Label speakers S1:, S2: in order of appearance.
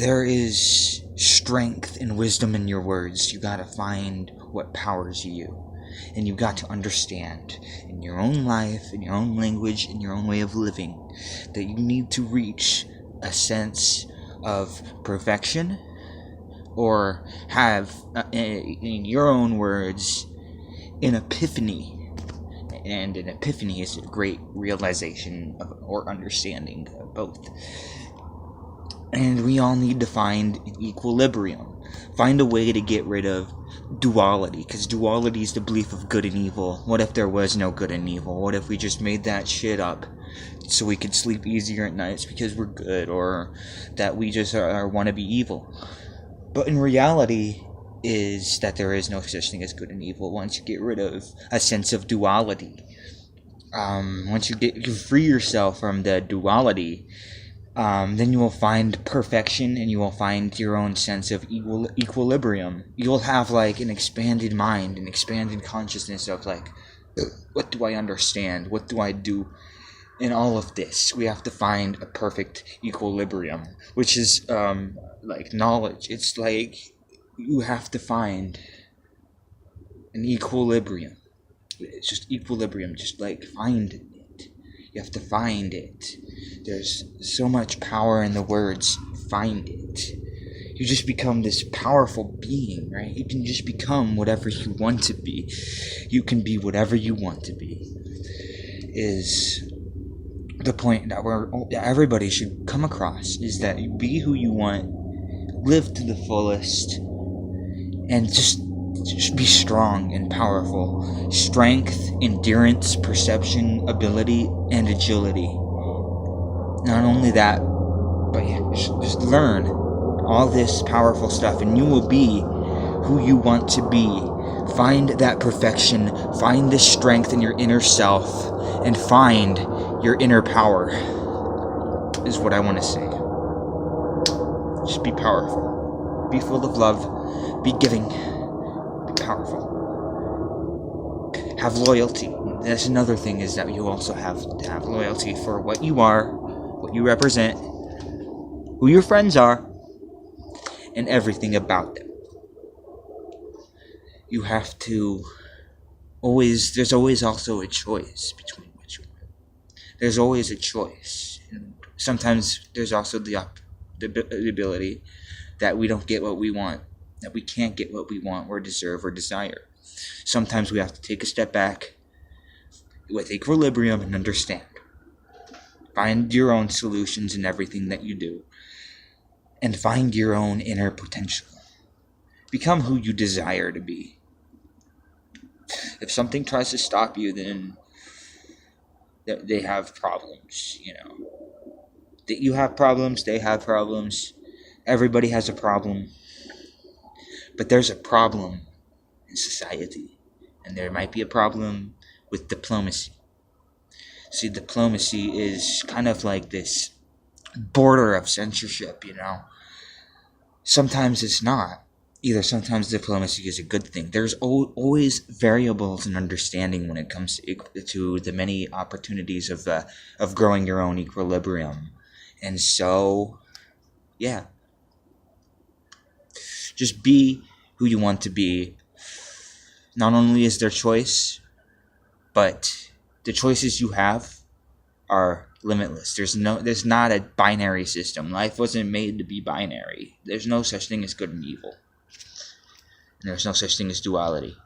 S1: there is strength and wisdom in your words. You gotta find what powers you. And you got to understand in your own life, in your own language, in your own way of living, that you need to reach a sense of perfection, or have, in your own words, an epiphany. And an epiphany is a great realization of, or understanding of both. And we all need to find an equilibrium. Find a way to get rid of duality, because duality is the belief of good and evil. What if there was no good and evil? What if we just made that shit up so we could sleep easier at nights because we're good, or that we just want to be evil? But in reality is that there is no such thing as good and evil once you get rid of a sense of duality. Once you free yourself from the duality, then you will find perfection, and you will find your own sense of equilibrium. You'll have like an expanded mind, an expanded consciousness of like, what do I understand? What do I do? In all of this, we have to find a perfect equilibrium, which is like knowledge. It's like you have to find an equilibrium. It's just equilibrium, just like find it. You have to find it. There's so much power in the words, find it. You just become this powerful being, right? You can just become whatever you want to be. You can be whatever you want to be. Is the point that everybody should come across, is that you be who you want, live to the fullest, and just be strong and powerful. Strength, endurance, perception, ability, and agility. Not only that, but just learn all this powerful stuff, and you will be who you want to be. Find that perfection, find this strength in your inner self, and find your inner power, is what I want to say. Just be powerful. Be full of love. Be giving. Be powerful. Have loyalty. That's another thing, is that you also have to have loyalty for what you are, what you represent, who your friends are, and everything about them. You have to there's always also a choice between what you want. There's always a choice. And sometimes there's also the ability that we don't get what we want, that we can't get what we want or deserve or desire. Sometimes we have to take a step back with equilibrium and understand. Find your own solutions in everything that you do, and find your own inner potential. Become who you desire to be. If something tries to stop you, then they have problems, That you have problems, they have problems. Everybody has a problem. But there's a problem in society, and there might be a problem with diplomacy. See, diplomacy is kind of like this border of censorship, Sometimes it's not. Either sometimes diplomacy is a good thing. There's always variables in understanding when it comes to the many opportunities of growing your own equilibrium. And so, yeah. Just be who you want to be. Not only is there choice, but the choices you have are limitless. There's not a binary system. Life wasn't made to be binary. There's no such thing as good and evil. And there's no such thing as duality.